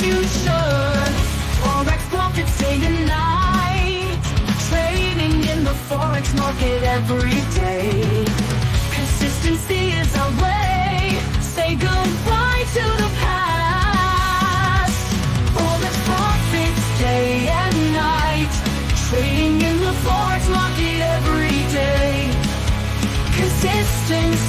future. Forex profits day and night, trading in the Forex market every day. Consistency is our way. Say goodbye to the past. Forex profits day and night, trading in the Forex market every day. Consistency